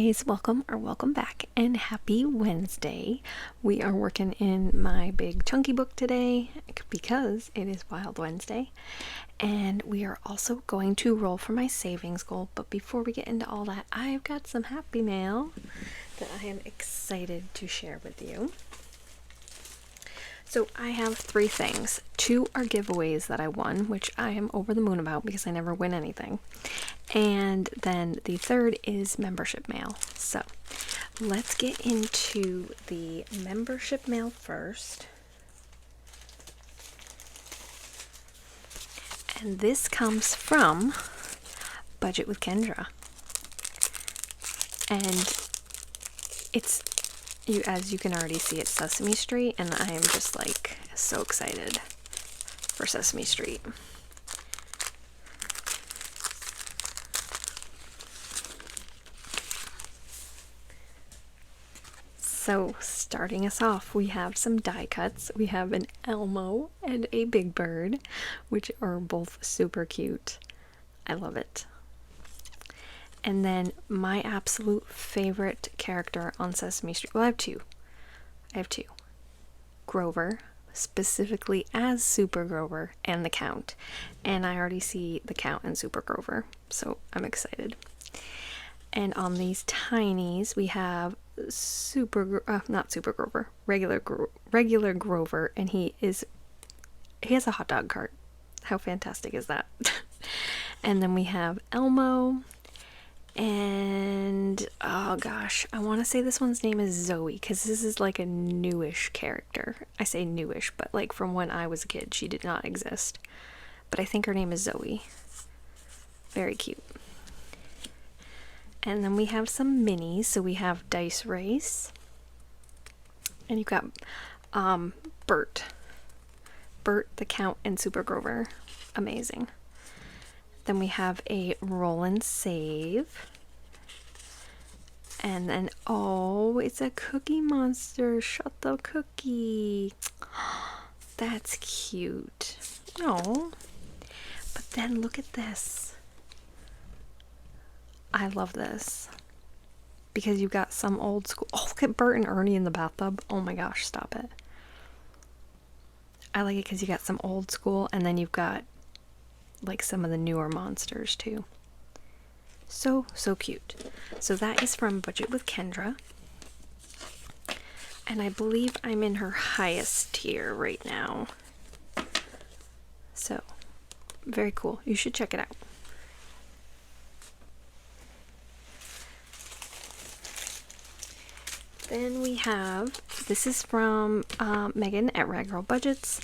guys, welcome back and happy Wednesday. We are working in my big chunky book today because it is Wild Wednesday, and we are also going to roll for my savings goal. But before we get into all that, I've got some happy mail that I am excited to share with you. So I have 3 things. 2 are giveaways that I won, which I am over the moon about because I never win anything. And then the 3rd is membership mail. So let's get into the membership mail first. And this comes from Budget with Kendra. And it's, as you can already see, it's Sesame Street, and I am just like so excited for Sesame Street. So starting us off, we have some die cuts. We have an Elmo and a Big Bird, which are both super cute. I love it. And then my absolute favorite character on Sesame Street, well, I have two. Grover, specifically as Super Grover, and the Count. And I already see the Count and Super Grover, so I'm excited. And on these tinies, we have not Super Grover, regular Grover, and he has a hot dog cart. How fantastic is that? And then we have Elmo. And oh gosh, I want to say this one's name is Zoe, because this is like a newish character. I say newish, but like from when I was a kid, she did not exist. But I think her name is Zoe. Very cute. And then we have some minis. So we have Dice Race. And you've got Bert, the Count, and Super Grover. Amazing. Then we have a Roll and Save. And then, oh, it's a Cookie Monster. Shut the cookie. That's cute. Oh. But then look at this. I love this. Because you've got some old school. Oh, look at Bert and Ernie in the bathtub. Oh my gosh, stop it. I like it because you got some old school, and then you've got like some of the newer monsters too. So cute. So that is from Budget with Kendra. And I believe I'm in her highest tier right now. So, very cool. You should check it out. Then we have, this is from Megan at Rag Girl Budgets,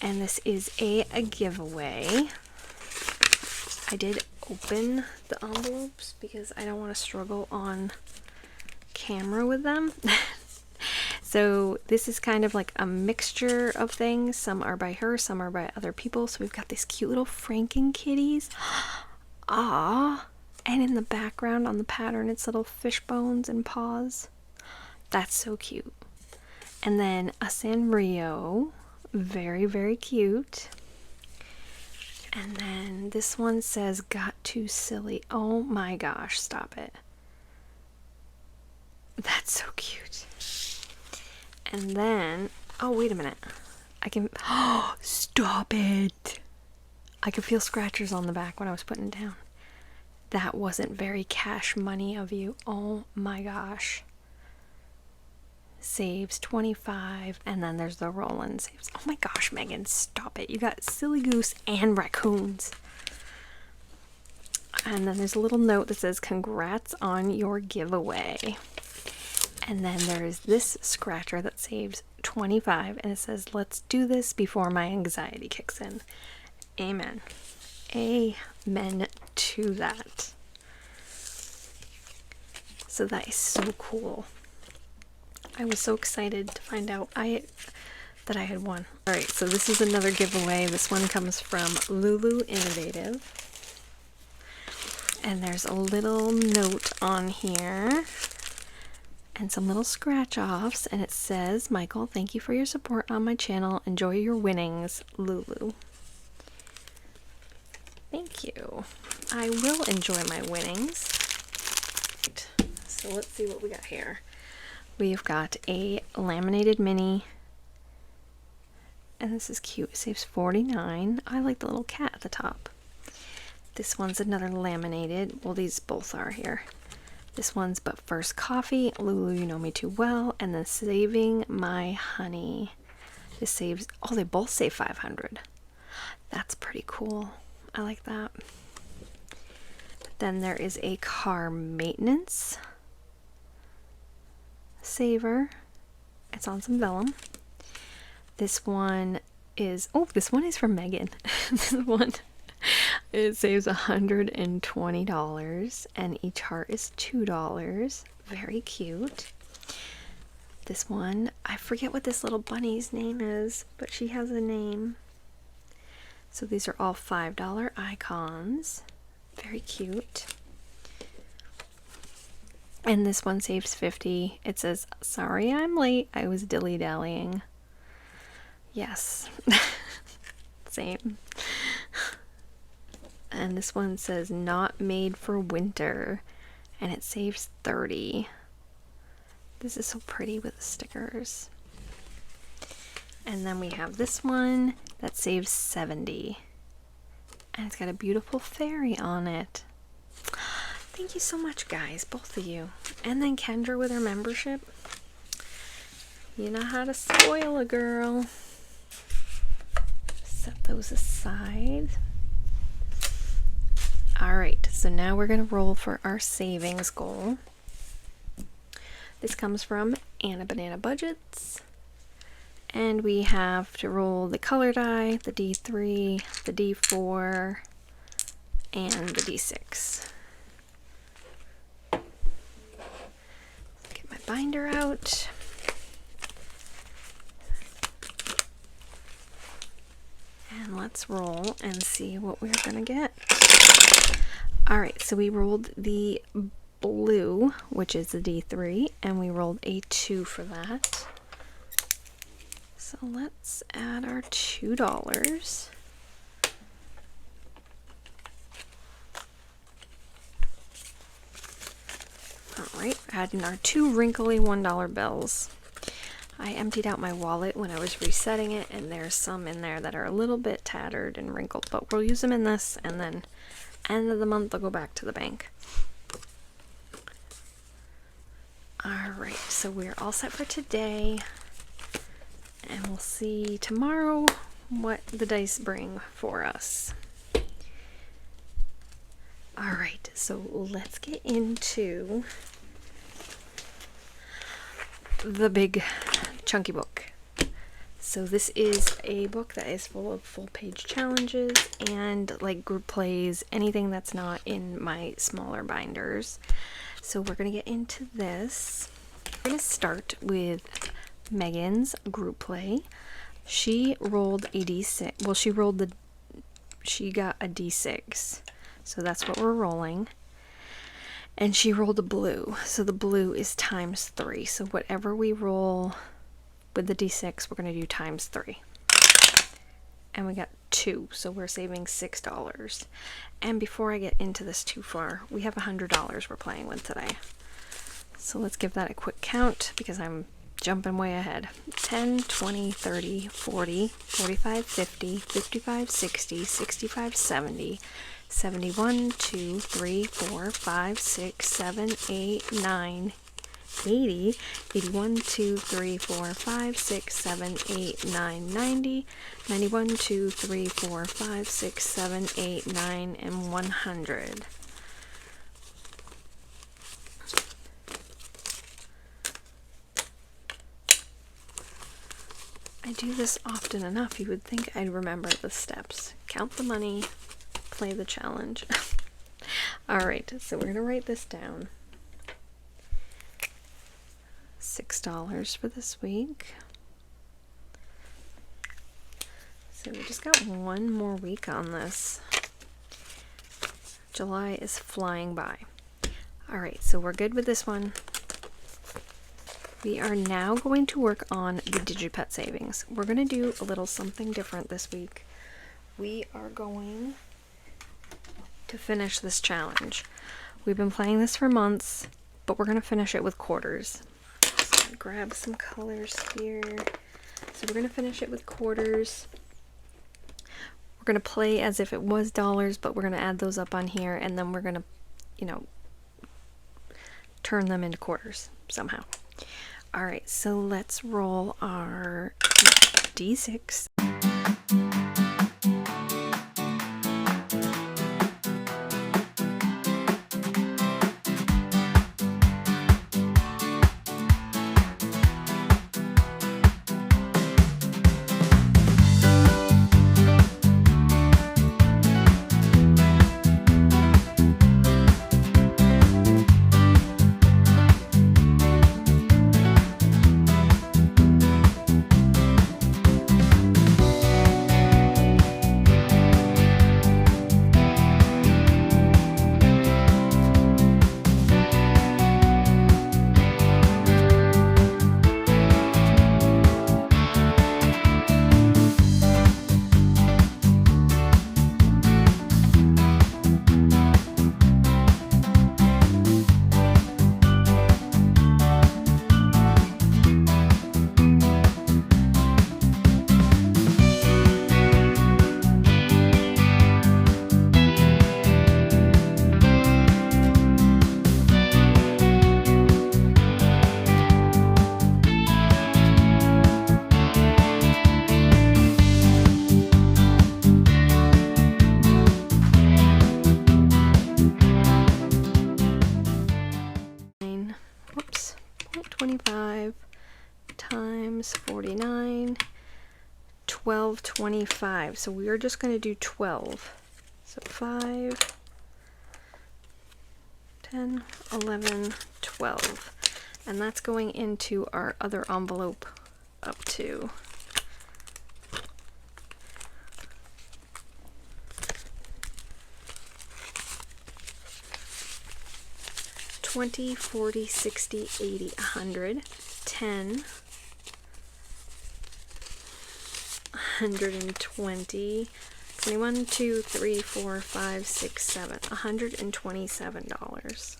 and this is a giveaway. I did open the envelopes because I don't want to struggle on camera with them. So this is kind of like a mixture of things. Some are by her, some are by other people. So we've got these cute little Franken kitties. Ah, and in the background on the pattern, it's little fish bones and paws. That's so cute. And then a Sanrio, very, very cute. And then this one says, got too silly. Oh my gosh, stop it. That's so cute. And then, oh, wait a minute. I can, oh, stop it. I could feel scratchers on the back when I was putting it down. That wasn't very cash money of you. Oh my gosh. Saves 25, and then there's the roll-in saves. Oh my gosh, Megan, stop it. You got Silly Goose and raccoons. And then there's a little note that says, congrats on your giveaway. And then there is this scratcher that saves 25, and it says, let's do this before my anxiety kicks in. Amen. Amen to that. So that is so cool. I was so excited to find out that I had won. Alright, so this is another giveaway. This one comes from Lulu Innovative. And there's a little note on here. And some little scratch-offs. And it says, Michael, thank you for your support on my channel. Enjoy your winnings, Lulu. Thank you. I will enjoy my winnings. So let's see what we got here. We've got a laminated mini. And this is cute. It saves $49. I like the little cat at the top. This one's another laminated. Well, these both are here. This one's But First Coffee, Lulu, You Know Me Too Well, and then Saving My Honey. This saves, oh, they both save $500. That's pretty cool. I like that. Then there is a car maintenance saver. It's on some vellum. This one is, oh, this one is from Megan. This one, it saves $120 and each heart is $2. Very cute. This one, I forget what this little bunny's name is, but she has a name. So these are all $5 icons. Very cute. And this one saves $50. It says, sorry I'm late, I was dilly-dallying. Yes. Same. And this one says, not made for winter. And it saves $30. This is so pretty with the stickers. And then we have this one that saves $70. And it's got a beautiful fairy on it. Thank you so much, guys, both of you. And then Kendra with her membership. You know how to spoil a girl. Set those aside. Alright, so now we're going to roll for our savings goal. This comes from Anna Banana Budgets. And we have to roll the color die, the D3, the D4, and the D6. Get my binder out. And let's roll and see what we're gonna get. Alright, so we rolled the blue, which is the D3, and we rolled a 2 for that. So let's add our $2. Alright, adding our 2 wrinkly $1 bills. I emptied out my wallet when I was resetting it, and there's some in there that are a little bit tattered and wrinkled, but we'll use them in this, and then end of the month they'll go back to the bank. Alright, so we're all set for today, and we'll see tomorrow what the dice bring for us. Alright, so let's get into the big chunky book. So this is a book that is full of full page challenges and like group plays, anything that's not in my smaller binders. So we're going to get into this. We're going to start with Megan's group play. She rolled a D6. Well, she got a D6. So that's what we're rolling. And she rolled a blue. So the blue is times 3. So whatever we roll with the D6, we're going to do times 3. And we got 2. So we're saving $6. And before I get into this too far, we have $100 we're playing with today. So let's give that a quick count because I'm jumping way ahead. 10, 20, 30, 40, 45, 50, 55, 60, 65, 70, 71, 2, 3, 4, 5, 6, 7, 8, 9, 80, 81, 2, 3, 4, 5, 6, 7, 8, 9, 90, 91, 2, 3, 4, 5, 6, 7, 8, 9, and 100. I do this often enough, you would think I'd remember the steps. Count the money, play the challenge. Alright, so we're going to write this down. $6 for this week. So we just got one more week on this. July is flying by. Alright, so we're good with this one. We are now going to work on the Digipet savings. We're going to do a little something different this week. We are going to finish this challenge. We've been playing this for months, but we're going to finish it with quarters. So grab some colors here. So we're going to finish it with quarters. We're going to play as if it was dollars, but we're going to add those up on here, and then we're going to, you know, turn them into quarters somehow. All right, so let's roll our D6. Whoops, 0.25 times 49, 12.25. So we are just going to do 12. So 5, 10, 11, 12. And that's going into our other envelope up to $20, $40, $60, $80, $100, $10, $120, $21, $2, $3, $4, $5, $6, $7, $127.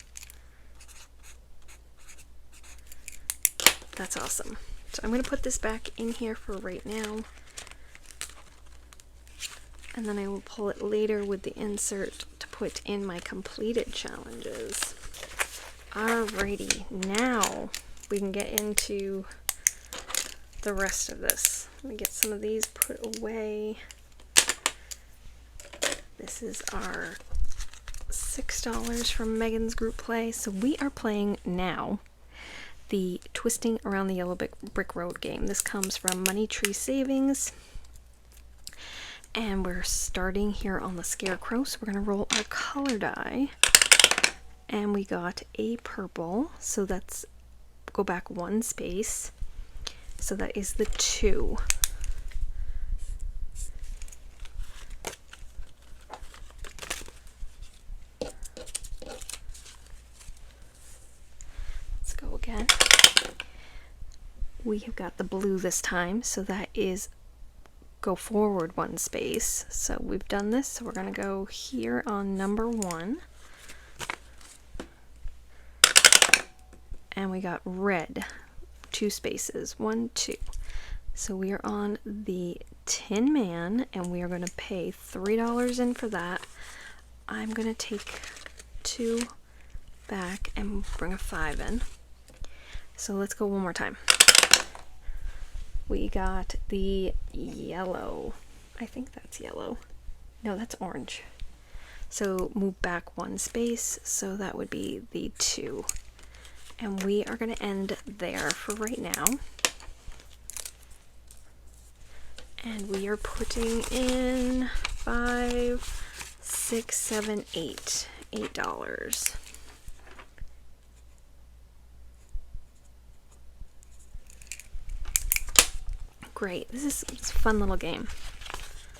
That's awesome. So I'm going to put this back in here for right now, and then I will pull it later with the insert to put in my completed challenges. Alrighty, now we can get into the rest of this. Let me get some of these put away. This is our $6 from Megan's group play. So we are playing now the Twisting Around the Yellow Brick Road game. This comes from Money Tree Savings. And we're starting here on the Scarecrow. So we're going to roll our color die. And we got a purple, so that's, go back one space, so that is the 2. Let's go again. We have got the blue this time, so that is go forward one space. So we've done this, so we're going to go here on number 1. And we got red, 2 spaces, 1, 2. So we are on the Tin Man, and we are going to pay $3 in for that. I'm going to take 2 back and bring a 5 in. So let's go one more time. We got the yellow. I think that's yellow. No, that's orange. So move back one space, so that would be the 2. And we are going to end there for right now. And we are putting in 5, 6, 7, 8. $8. Great. This is a fun little game.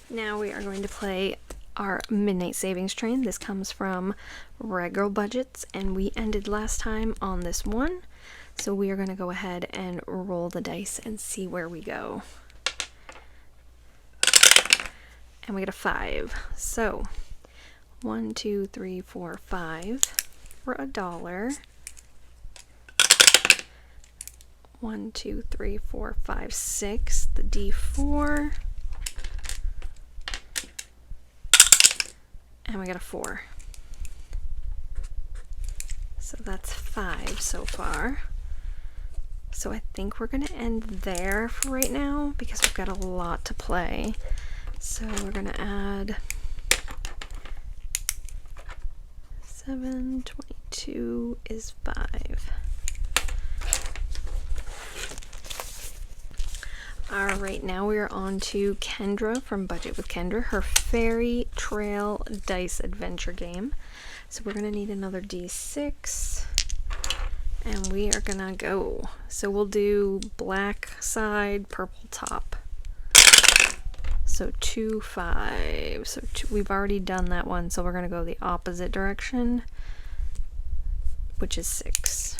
Now we are going to play our Midnight Savings Train. This comes from Regular Budgets, and we ended last time on this one. So we are going to go ahead and roll the dice and see where we go. And we get a 5. So 1, 2, 3, 4, 5 for $1. 1, 2, 3, 4, 5, 6, the D4, and we got a 4. So that's 5 so far. So I think we're gonna end there for right now because we've got a lot to play. So we're gonna add 7, 22 is 5. Alright, now we are on to Kendra from Budget with Kendra, her Fairy Trail Dice Adventure game. So we're going to need another D6, and we are going to go. So we'll do black side, purple top. So 2, 5. So we've already done that one, so we're going to go the opposite direction, which is 6.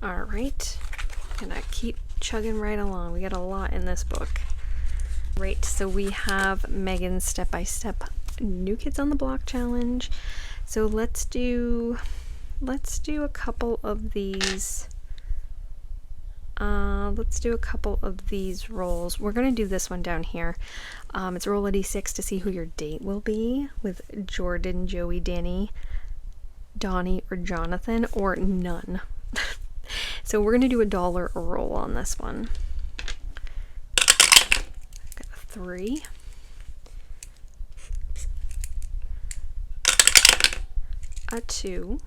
Alright, gonna keep chugging right along. We got a lot in this book. Right, so we have Megan's step-by-step New Kids on the Block challenge. So let's do a couple of these. Let's do a couple of these rolls. We're gonna do this one down here. It's roll a d6 to see who your date will be with Jordan, Joey, Danny, Donnie, or Jonathan, or none. So we're going to do $1 a roll on this one. Got a 3. A 2.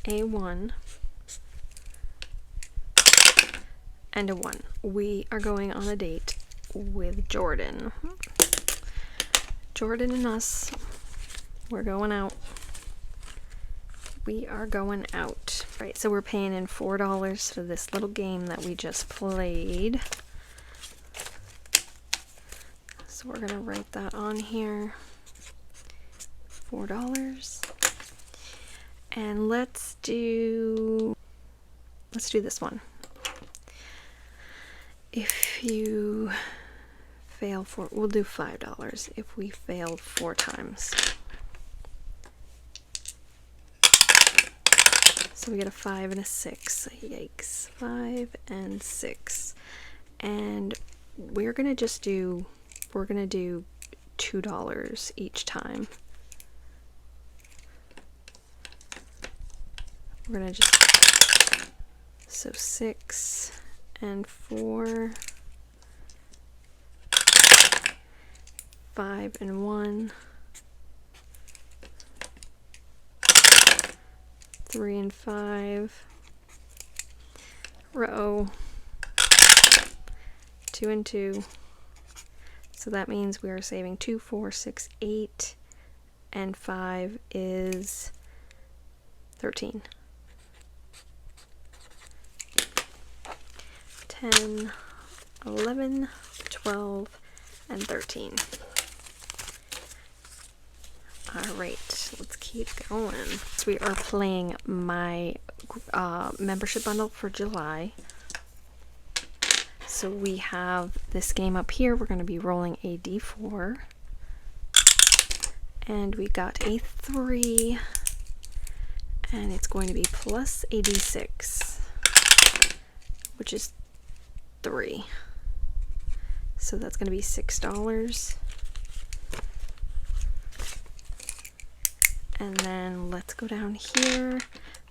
A 1. And a 1. We are going on a date with Jordan. Jordan and us, we're going out. We are going out. Right, so we're paying in $4 for this little game that we just played. So we're gonna write that on here. $4. And let's do this one. If you fail we'll do $5 if we failed 4 times. So we get a 5 and a 6. Yikes. 5 and 6. And we're gonna do $2 each time. We're gonna so 6 and 4, 5 and 1, 3 and 5, row, 2 and 2. So that means we are saving 2, 4, 6, 8, and 5 is 13. 10, 11, 12, and 13. Alright, let's keep going. So we are playing my membership bundle for July. So we have this game up here. We're going to be rolling a d4. And we got a 3. And it's going to be plus a d6, which is 3. So that's going to be $6. And then let's go down here.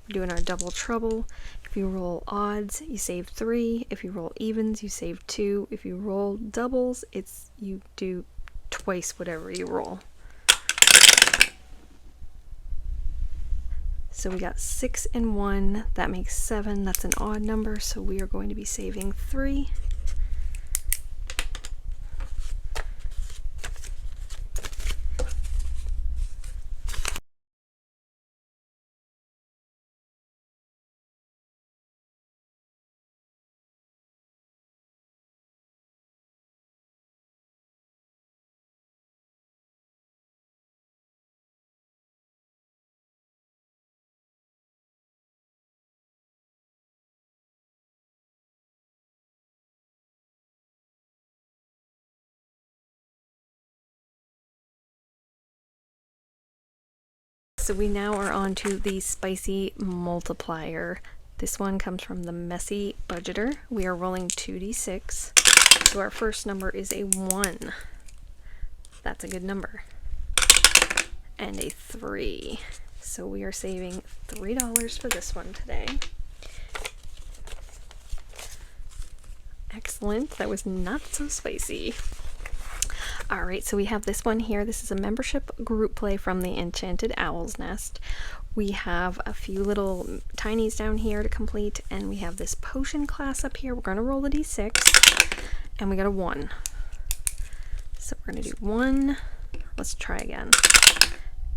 We're doing our double trouble. If you roll odds, you save 3. If you roll evens, you save 2. If you roll doubles, you do twice whatever you roll. So we got 6 and 1. That makes 7. That's an odd number, so we are going to be saving 3. so we now are on to the spicy multiplier. This one comes from the Messy Budgeter. We are rolling 2d6. So our first number is a 1. That's a good number. And a 3. So we are saving $3 for this one today. Excellent. That was not so spicy. Alright, so we have this one here. This is a membership group play from the Enchanted Owl's Nest. We have a few little tinies down here to complete, and we have this potion class up here. We're going to roll a d6, and we got a 1. So we're going to do 1. Let's try again.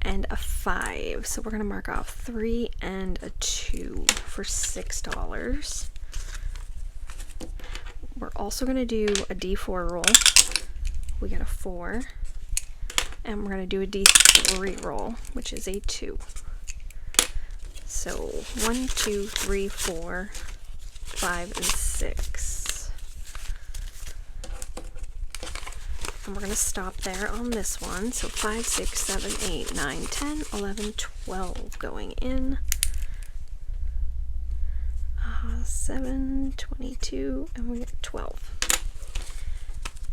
And a 5. So we're going to mark off 3 and a 2 for $6. We're also going to do a d4 roll. We got a 4. And we're going to do a d3 roll, which is a 2. So 1, 2, 3, 4, 5, and 6. And we're going to stop there on this one. So 5, 6, 7, 8, 9, 10, 11, 12 going in. 7, 22, and we get 12.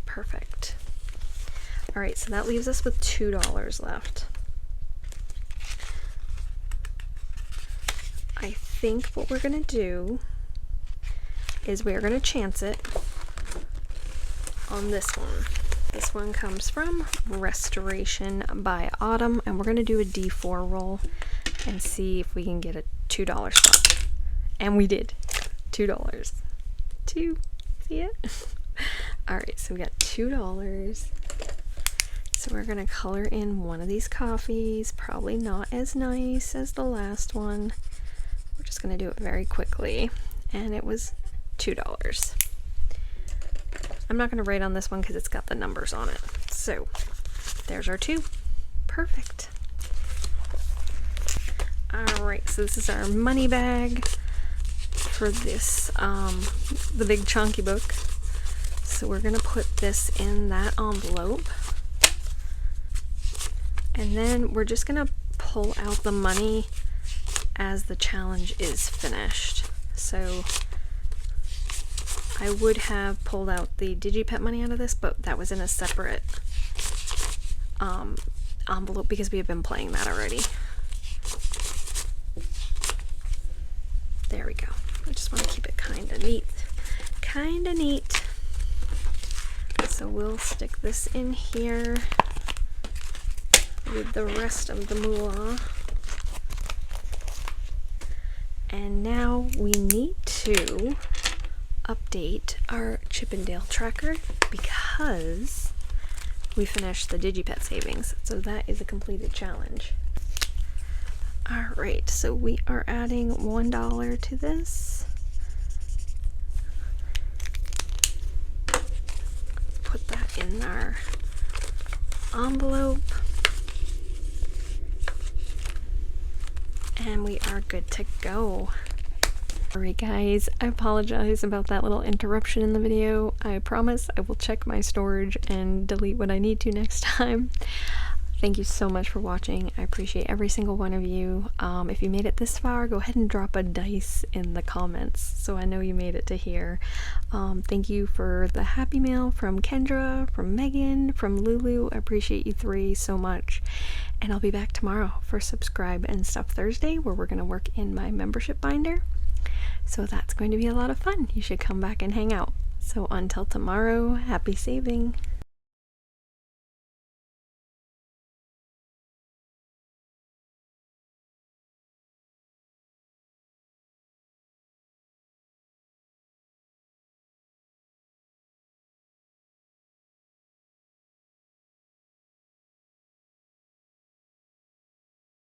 Perfect. Alright, so that leaves us with $2 left. I think what we're going to do is we're going to chance it on this one. This one comes from Restoration by Autumn, and we're going to do a d4 roll and see if we can get a $2 slot. And we did. $2. 2. See it? Alright, so we got $2. So we're going to color in one of these coffees. Probably not as nice as the last one. We're just going to do it very quickly. And it was $2. I'm not going to write on this one because it's got the numbers on it. So there's our 2. Perfect. Alright, so this is our money bag for this, the big chunky book. So we're going to put this in that envelope. And then we're just going to pull out the money as the challenge is finished. So I would have pulled out the DigiPet money out of this, but that was in a separate envelope because we have been playing that already. There we go. I just want to keep it kind of neat. Kind of neat. So we'll stick this in here with the rest of the moolah. And now we need to update our Chippendale tracker because we finished the DigiPet savings. So that is a completed challenge. Alright, so we are adding $1 to this. Put that in our envelope. And we are good to go. Alright guys, I apologize about that little interruption in the video. I promise I will check my storage and delete what I need to next time. Thank you so much for watching. I appreciate every single one of you. If you made it this far, go ahead and drop a dice in the comments so I know you made it to here. Thank you for the happy mail from Kendra, from Megan, from Lulu. I appreciate you 3 so much. And I'll be back tomorrow for Subscribe and Stuff Thursday, where we're going to work in my membership binder. So that's going to be a lot of fun. You should come back and hang out. So until tomorrow, happy saving.